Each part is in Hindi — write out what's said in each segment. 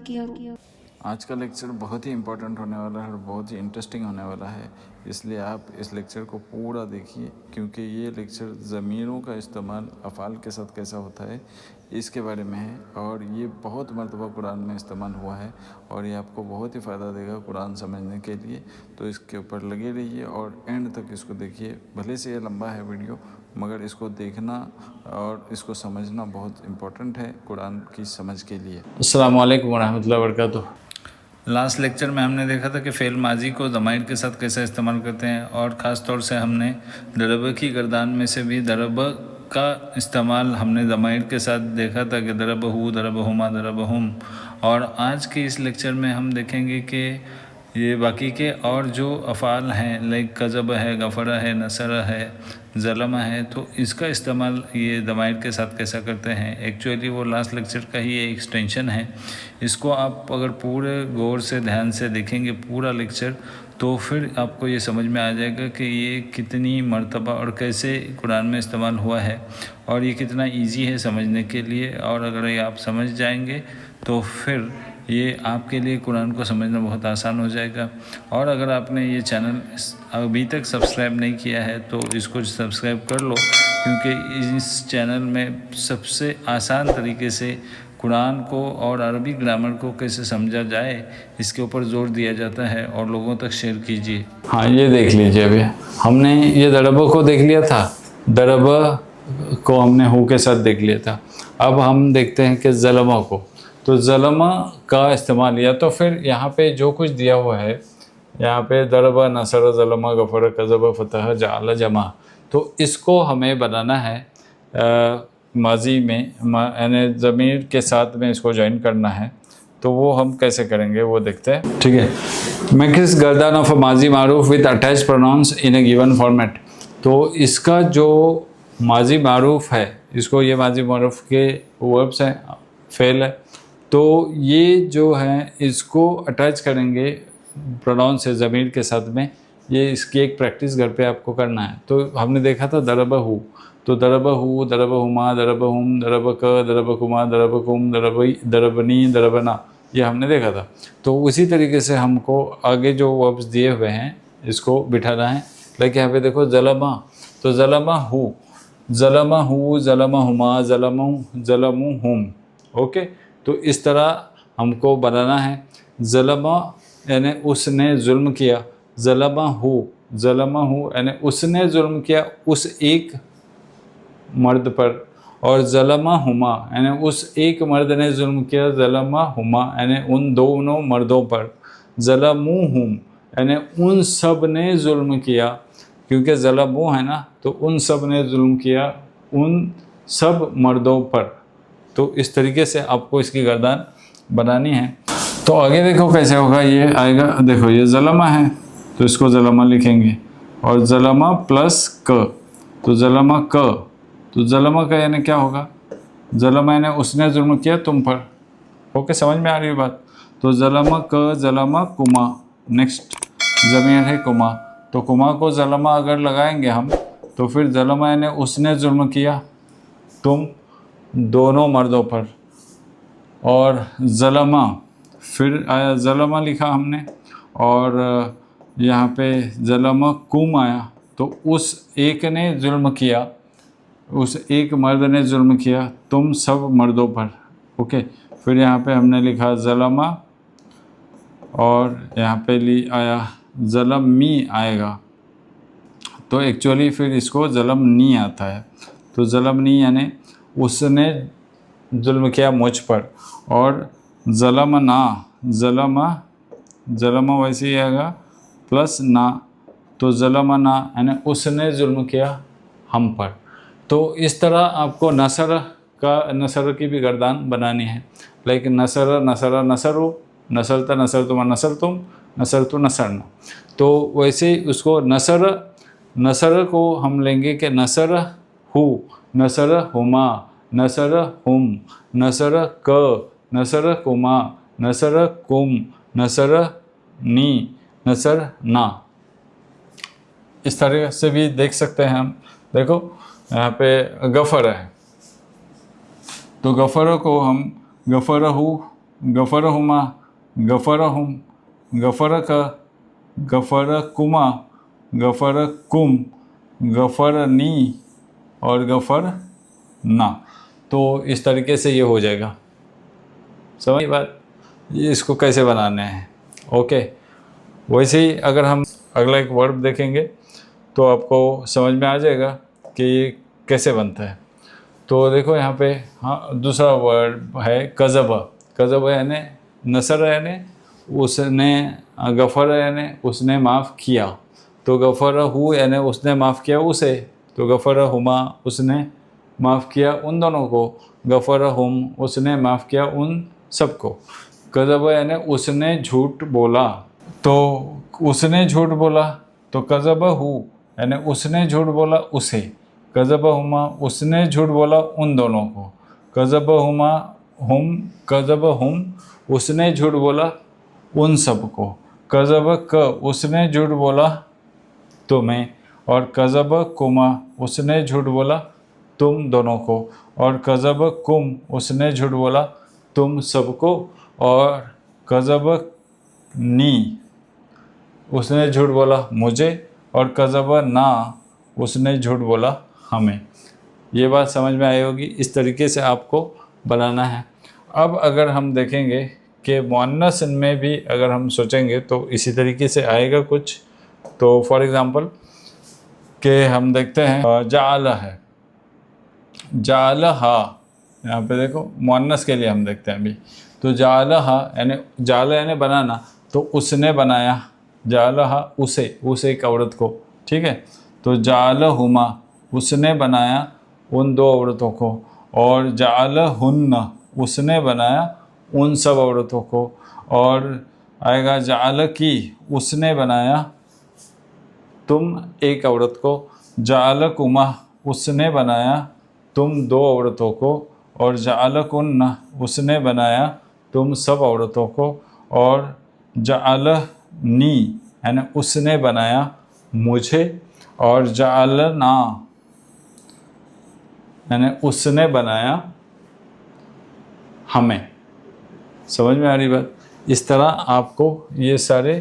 किया। आज का लेक्चर बहुत ही इम्पोर्टेंट होने वाला है और बहुत ही इंटरेस्टिंग होने वाला है, इसलिए आप इस लेक्चर को पूरा देखिए, क्योंकि ये लेक्चर ज़मीरों का इस्तेमाल अफ़ाल के साथ कैसा होता है इसके बारे में है। और ये बहुत मरतबा कुरान में इस्तेमाल हुआ है और ये आपको बहुत ही फ़ायदा देगा कुरान समझने के लिए। तो इसके ऊपर लगे रहिए और एंड तक इसको देखिए। भले से ये लंबा है वीडियो, मगर इसको देखना और इसको समझना बहुत इम्पोर्टेंट है कुरान की समझ के लिए। अस्सलामु अलैकुम वरहमतुल्लाहि वबरकातुहू। लास्ट लेक्चर में हमने देखा था कि फ़ेल माजी को ज़माइर के साथ कैसे इस्तेमाल करते हैं, और ख़ास तौर से हमने दरब की गर्दान में से भी दरब का इस्तेमाल हमने ज़माइर के साथ देखा था कि दरब हु, दरब हुमा, दरब हम। और आज के इस लेक्चर में हम देखेंगे कि ये बाकी के और जो अफ़ाल हैं, लाइक कज़ब है, गफ़रा है, नसर है, ज़लम है, तो इसका इस्तेमाल ये ज़माइर के साथ कैसा करते हैं। एक्चुअली वो लास्ट लेक्चर का ही एक एक्सटेंशन है। इसको आप अगर पूरे गौर से ध्यान से देखेंगे पूरा लेक्चर, तो फिर आपको ये समझ में आ जाएगा कि ये कितनी मर्तबा और कैसे कुरान में इस्तेमाल हुआ है और ये कितना इजी है समझने के लिए। और अगर ये आप समझ जाएंगे तो फिर ये आपके लिए कुरान को समझना बहुत आसान हो जाएगा। और अगर आपने ये चैनल अभी तक सब्सक्राइब नहीं किया है तो इसको सब्सक्राइब कर लो, क्योंकि इस चैनल में सबसे आसान तरीके से कुरान को और अरबी ग्रामर को कैसे समझा जाए इसके ऊपर ज़ोर दिया जाता है, और लोगों तक शेयर कीजिए। हाँ, ये देख लीजिए। अभी हमने ये दरब को देख लिया था, दरब को हमने हु के साथ देख लिया था। अब हम देखते हैं कि ज़लमा को। तो ज़लमा का इस्तेमाल, या तो फिर यहाँ पे जो कुछ दिया हुआ है, यहाँ पे दरब, नसर, ज़लमा, गफ़र, कज़ब, फ़तह, जअल, जमा, तो इसको हमें बनाना है माजी में, यानी ज़मीर के साथ में इसको ज्वाइन करना है। तो वो हम कैसे करेंगे वो देखते हैं, ठीक है। मेक्स गर्दान ऑफ अ माजी मारूफ with attach pronouns in a given format. तो इसका जो माजी मारूफ है, इसको ये माजी मारूफ के वर्ब्स हैं, फेल है, तो ये जो है इसको अटैच करेंगे प्रोनाउन से ज़मीर के साथ में। ये इसकी एक प्रैक्टिस घर पे आपको करना है। तो हमने देखा था दरब हु, तो दरब हु, दरब हुमा, दरब हुम, दरब क, दरब कुमा, दरब कुम, दरबनी, दरबना, ये हमने देखा था। तो उसी तरीके से हमको आगे जो वर्ब्स दिए हुए हैं इसको बिठाना है। लाइक यहाँ पे देखो ज़लमा, तो ज़लमा हु, ज़लमा हु, ज़लमा हुमा, ज़लमु हुम। ओके, तो इस तरह हमको बनाना है। ज़लमा यानी उसने जुल्म किया, ज़लमा हु, ज़लमा हु यानी उसने जुल्म किया उस एक मर्द पर, और ज़लमा हुमा यानी उस एक मर्द ने जुल्म किया, ज़लमा हुमा यानी उन दोनों मर्दों पर, ज़लमू हुम यानी उन सब ने जुल्म किया, क्योंकि ज़लमू है ना, तो उन सब ने जुल्म किया उन सब मर्दों पर। तो इस तरीके से आपको इसकी गर्दान बनानी है। तो आगे देखो कैसे होगा, ये आएगा, देखो ये ज़लमा है तो इसको ज़लमा लिखेंगे, और ज़लमा प्लस क, तो ज़लमा क, तो ज़लमा का यानी क्या होगा, ज़लमा यानी उसने जुल्म किया तुम पर। ओके, समझ में आ रही है बात। तो ज़लमा क, ज़लमा कुमा, नेक्स्ट ज़मीर है कुमा, तो कुमा को ज़लमा अगर लगाएंगे हम, तो फिर ज़लमा यानी उसने जुल्म किया तुम दोनों मर्दों पर, और ज़लमा, फिर आया ज़लमा लिखा हमने, और यहाँ पे ज़लमा कुम आया, तो उस एक ने जुल्म किया, उस एक मर्द ने जुल्म किया तुम सब मर्दों पर। ओके, फिर यहाँ पे हमने लिखा ज़लमा, और यहाँ पे आया ज़लमी आएगा, तो एक्चुअली फिर इसको ज़लमनी आता है। तो ज़लमनी यानी उसने जुल्म किया मुझ पर, और ज़लमना, ज़लमा वैसे ही आएगा प्लस ना, तो ज़लमना यानी उसने जुल्म किया हम पर। तो इस तरह आपको नसर की भी गर्दान बनानी है। लाइक नसर, नसर, नसरु, नसरता, नसर तुम, नसर तुम, नसर तो, नसरना। तो वैसे ही उसको नसर को हम लेंगे कि नसर हु, नसर हुमा, नसर हुम, नसर क, नसर कुमा, नसर कुम, नसर नी, नसर ना। इस तरह से भी देख सकते हैं हम। देखो यहाँ पे गफ़र है, तो गफ़र को हम गफ़रहु गफ़रहुमा, गफ़रहुम, गफ़रक, गफ़रकुमा, गफ़रकुम, गफ़रनी और गफ़रना। तो इस तरीके से ये हो जाएगा। समझ बात, ये इसको कैसे बनाने हैं। ओके, वैसे ही अगर हम अगला एक वर्ब देखेंगे तो आपको समझ में आ जाएगा कि ये कैसे बनता है। तो देखो यहाँ पे, हाँ, दूसरा वर्ड है कज़ब। कज़ब यानी नसर, यानी उसने, गफ़र यानी उसने माफ़ किया। तो गफ़र हु यानी उसने माफ़ किया उसे। तो गफ़र हुमा उसने माफ़ किया उन दोनों को। गफ़र हुम उसने माफ़ किया उन सबको। कज़ब यानी उसने झूठ बोला। तो उसने झूठ बोला, तो कज़ब हु यानी उसने झूठ बोला उसे। कज़ब हुमा उसने झूठ बोला उन दोनों को। कज़ब हुमा हुम, कज़ब हुम उसने झूठ बोला उन सबको। कज़ब क उसने झूठ बोला तुम्हें। और कज़ब कुमा उसने झूठ बोला तुम दोनों को। और कज़ब कुम उसने झूठ बोला तुम सबको। और कज़ब नी उसने झूठ बोला मुझे। और कज़ब ना उसने झूठ बोला हमें। ये बात समझ में आई होगी। इस तरीके से आपको बनाना है। अब अगर हम देखेंगे कि मुअन्नस में भी अगर हम सोचेंगे तो इसी तरीके से आएगा कुछ। तो फॉर एग्ज़ाम्पल कि हम देखते हैं जाल है, जालहा, यहाँ पे देखो मुअन्नस के लिए हम देखते हैं अभी। तो जालहा यानी जाल यानी बनाना, तो उसने बनाया। जालहा उसे, उस एक औरत को, ठीक है। तो जालहुमा उसने बनाया उन दो औरतों को। और जालहुन्ना उसने बनाया उन सब औरतों को। और आएगा जाल की उसने बनाया तुम एक औरत को। जालकुमा उसने बनाया तुम दो औरतों को। और जालकुन्ना उसने बनाया तुम सब औरतों को। और जालनी यानी उसने बनाया मुझे। और जालना यानी उसने बनाया हमें। समझ में आ रही बात। इस तरह आपको ये सारे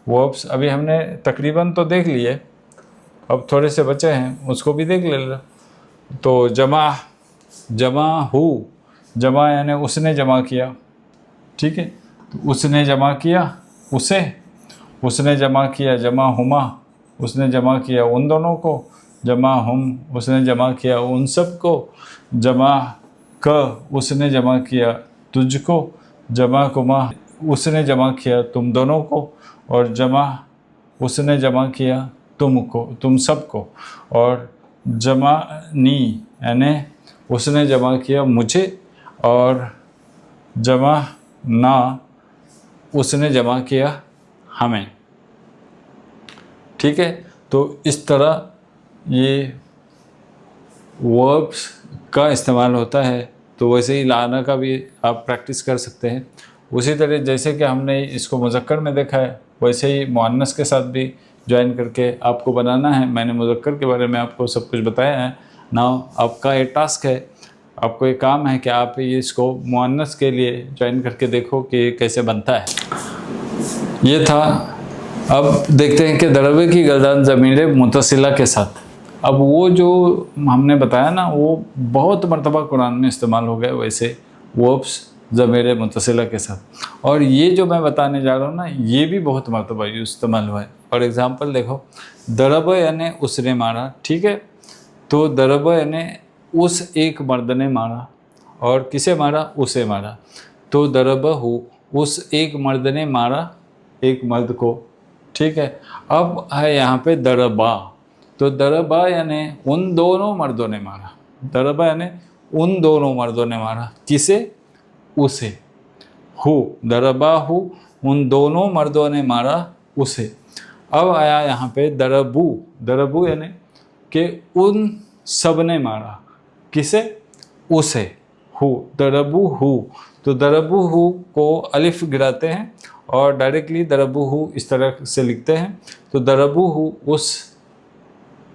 वर्ब्स अभी हमने तकरीबन तो देख लिए, अब थोड़े से बचे हैं उसको भी देख ले। तो जमा, जमा हु, जमा यानी उसने जमा किया, ठीक है। तो उसने जमा किया उसे, उसने जमा किया जमा हुमा उसने जमा किया उन दोनों को। जमा हुम उसने जमा किया उन सब को। जमा क उसने जमा किया तुझको। जमा कुमा उसने जमा किया तुम दोनों को। और जमा उसने जमा किया तुमको, तुम सबको। और जमा नी यानी उसने जमा किया मुझे। और जमा ना उसने जमा किया हमें, ठीक है। तो इस तरह ये वर्ब्स का इस्तेमाल होता है। तो वैसे ही लाना का भी आप प्रैक्टिस कर सकते हैं। उसी तरह जैसे कि हमने इसको मुज़क्कर में देखा है, वैसे ही मुअन्नस के साथ भी ज्वाइन करके आपको बनाना है। मैंने मुज़क्कर के बारे में आपको सब कुछ बताया है। नाउ आपका ये टास्क है, आपको ये काम है कि आप ये इसको मुअन्नस के लिए ज्वाइन करके देखो कि कैसे बनता है। ये था। अब देखते हैं कि दरबे की गर्दान ज़मीर मुतसिला के साथ। अब वो जो हमने बताया ना, वो बहुत मरतबा कुरान में इस्तेमाल हो गए वैसे वर्ब्स ज़मीर मुतसिला के साथ। और ये जो मैं बताने जा रहा हूँ ना, ये भी बहुत मरतबा इस्तेमाल हुआ है। फॉर एग्ज़ाम्पल देखो, दरब यानी उसने मारा, ठीक है। तो दरब यानी उस एक मर्द ने मारा। और किसे मारा? उसे मारा। तो दरब हु उस एक मर्द ने मारा एक मर्द को, ठीक है। अब है यहाँ पे दरबा। तो दरबा यानी उन दोनों मर्दों ने मारा। दरबा यानी उन दोनों मर्दों ने मारा। किसे? उसे। हु, दरबा हु उन दोनों मर्दों ने मारा उसे। अब आया यहाँ पे दरबू। दरबू यानी कि उन सब ने मारा। किसे? उसे। हु, दरबू हु। तो दरबू हु को अलिफ गिराते हैं और डायरेक्टली दरबू हु इस तरह से लिखते हैं। तो दरबू हु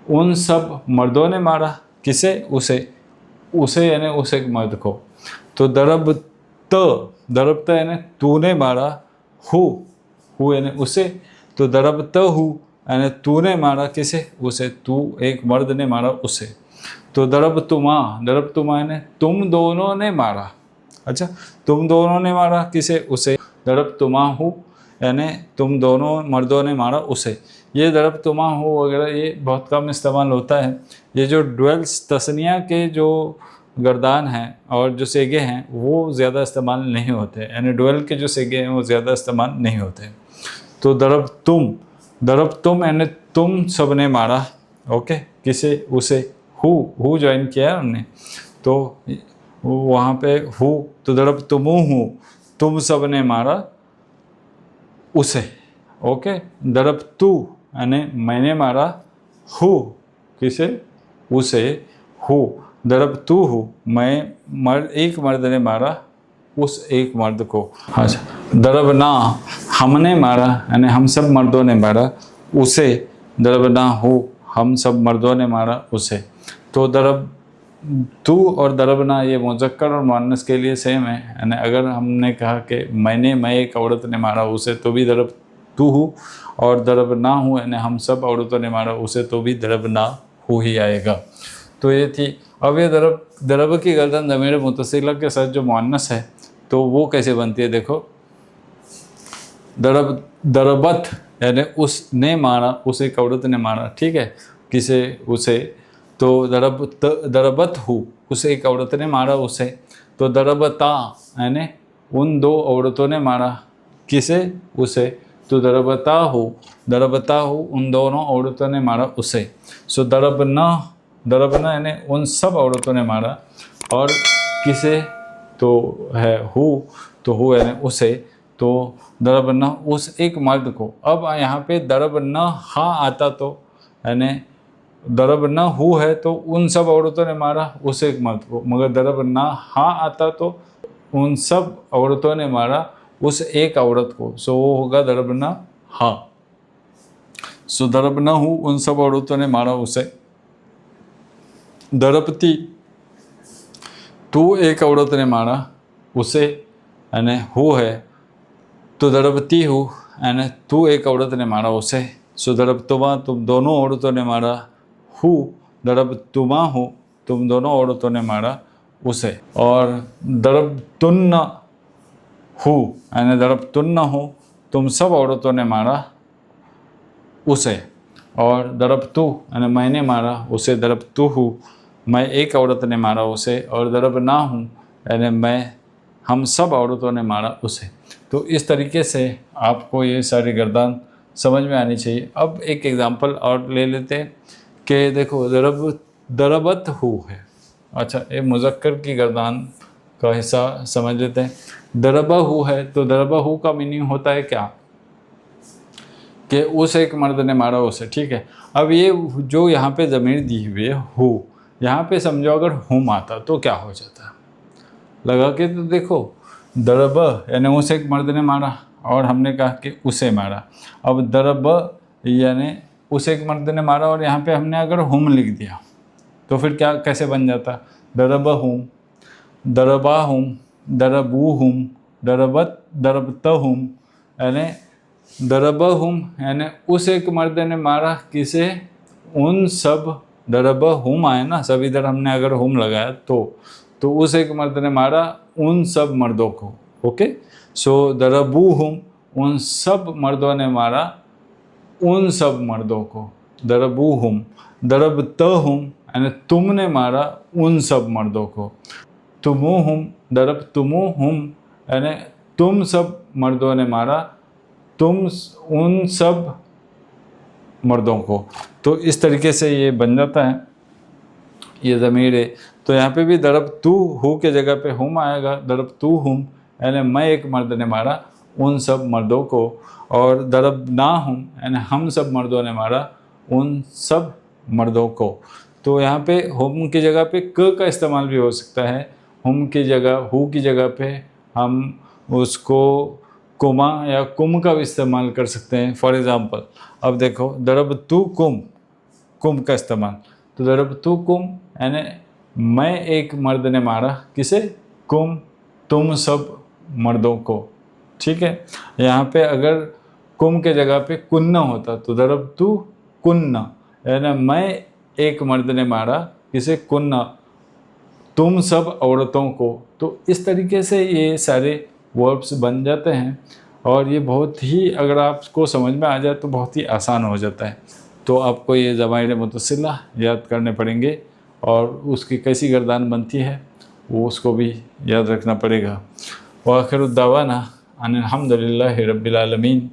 उन सब मर्दों ने मारा। किसे? उसे। उसे यानी उस एक मर्द को। तो दरब दरबत यानी तूने मारा, हु यानी उसे, तो दरबत हु यानी तूने मारा किसे, उसे, तू एक मर्द ने मारा उसे। तो दरबतुमा यानी तुम दोनों ने मारा, अच्छा तुम दोनों ने मारा किसे, उसे, दरबतुमा हु यानी तुम दोनों मर्दों ने मारा उसे। ये दरबतुमा हु वगैरह ये बहुत कम इस्तेमाल होता है। ये जो ड्वेल्स तस्निया के जो गर्दान हैं और जो सेगे हैं वो ज़्यादा इस्तेमाल नहीं होते, यानी ड्वेल के जो सेगे हैं वो ज़्यादा इस्तेमाल नहीं होते। तो दरबतुम यानी तुम सब ने मारा, ओके, किसे, उसे, हु ज्वाइन किया है हमने, तो वहाँ पे हु, तो दरबतुमुहु तुम सब ने मारा उसे, ओके। दरबतु यानी मैंने मारा, हु किसे, उसे, हु, दरबतुहु मैं एक मर्द ने मारा उस एक मर्द को। अच्छा दरबना हमने मारा यानी हम सब मर्दों ने मारा उसे, दरबना हु हम सब मर्दों ने मारा उसे। तो दरब तू और दरबना ये मुज़क्कर और मुअन्नस के लिए सेम है, यानी अगर हमने कहा कि मैं एक औरत ने मारा उसे तो भी दरब तू हूँ, और दरबना हूँ यानी हम सब औरतों ने मारा उसे तो भी दरबना हु ही आएगा। तो ये थी। अब ये दरब की गर्दन ज़मीर मुतसिला के साथ जो मुअन्नस है तो वो कैसे बनती है, देखो दरबत यानी उसने मारा, उसे एक औरत ने मारा, ठीक है, किसे, उसे, तो दरबत हु उसे एक औरत ने मारा उसे। तो दरबता यानी उन दो औरतों ने मारा किसे, उसे, तो दरबता हु उन दोनों औरतों ने मारा उसे। सो दरबना यानी उन सब औरतों ने मारा, और किसे, तो है हु, तो हु यानी उसे, तो दरबना उस एक मर्द को। अब यहाँ पे दरबना हा आता तो यानी दरबना हु है तो उन सब औरतों ने मारा उस एक मर्द को, मगर दरबना हा आता तो उन सब औरतों ने मारा उस एक औरत को। सो वो होगा दरबना हा। सो दरबना हु उन सब औरतों ने मारा उसे। दरबती तू एक औरत ने मारा उसे, यानी हु है, तो दरबती हु यानी तू एक औरत ने मारा उसे। सो दरबतुमा तुम दोनों औरतों ने मारा हु, दरबतुमा हु तुम दोनों औरतों ने मारा उसे। और दरबतुन्ना हु यानी दरबतुन्ना हु तुम सब औरतों ने मारा उसे। और दरबतु यानी मैंने मारा उसे, दरबतु हु मैं एक औरत ने मारा उसे। और दरबना हूँ यानी मैं हम सब औरतों ने मारा उसे। तो इस तरीके से आपको ये सारी गर्दान समझ में आनी चाहिए। अब एक एग्ज़ाम्पल और ले लेते हैं कि देखो दरबत हु है, अच्छा ये मुज़क्कर की गर्दान का हिस्सा समझ लेते हैं। दरबा हु है तो दरबा हु का मीनिंग होता है क्या, कि उस एक मर्द ने मारा उसे, ठीक है। अब ये जो यहाँ पे ज़मीर दी हुई है हु, यहाँ पे समझो अगर हुम आता तो क्या हो जाता, लगा के तो देखो दरब यानी उस एक मर्द ने मारा और हमने कहा कि उसे मारा। अब दरब यानी उस एक मर्द ने मारा और यहाँ पे हमने अगर हुम लिख दिया तो फिर क्या कैसे बन जाता, दरब हुम, दरबा हुम, दरबू हुम, दरबत हुम, यानी दरब हुम यानी उस एक मर्द ने मारा किसे, उन सब, दरब हुम आए ना सब, इधर हमने अगर हुम लगाया तो उस एक मर्द ने मारा उन सब मर्दों को, ओके। सो दरबू हुम उन सब मर्दों ने मारा उन सब मर्दों को, दरबू हुम। दरबत हुम यानी तुमने मारा उन सब मर्दों को। तुमु हुम, दरब तुमु हुम यानी तुम सब मर्दों ने मारा तुम उन सब मर्दों को। तो इस तरीके से ये बन जाता है ये ज़मीर है। तो यहाँ पे भी दरब तू हु के जगह पे हुम आएगा, दरब तू हुम यानी मैं एक मर्द ने मारा उन सब मर्दों को। और दरब ना हुम यानी हम सब मर्दों ने मारा उन सब मर्दों को। तो यहाँ पे हुम की जगह पे क का इस्तेमाल भी हो सकता है, हुम की जगह हु की जगह पे हम उसको कुमा या कुम का भी इस्तेमाल कर सकते हैं। फॉर एग्ज़ाम्पल अब देखो दरब तू कुम का इस्तेमाल, तो दरब तू कुम यानी मैं एक मर्द ने मारा किसे, कुम तुम सब मर्दों को। ठीक है, यहाँ पे अगर कुम के जगह पे कुन्ना होता तो दरबतु कुन्ना, यानी मैं एक मर्द ने मारा किसे, कुन्ना, तुम सब औरतों को। तो इस तरीके से ये सारे वर्ब्स बन जाते हैं और ये बहुत ही, अगर आपको समझ में आ जाए तो बहुत ही आसान हो जाता है। तो आपको ये ज़माइर मुतसिला याद करने पड़ेंगे और उसकी कैसी गर्दान बनती है वो उसको भी याद रखना पड़ेगा। व आखिर दावाना अनिल हम्दुलिल्लाहि रब्बिल आलमीन।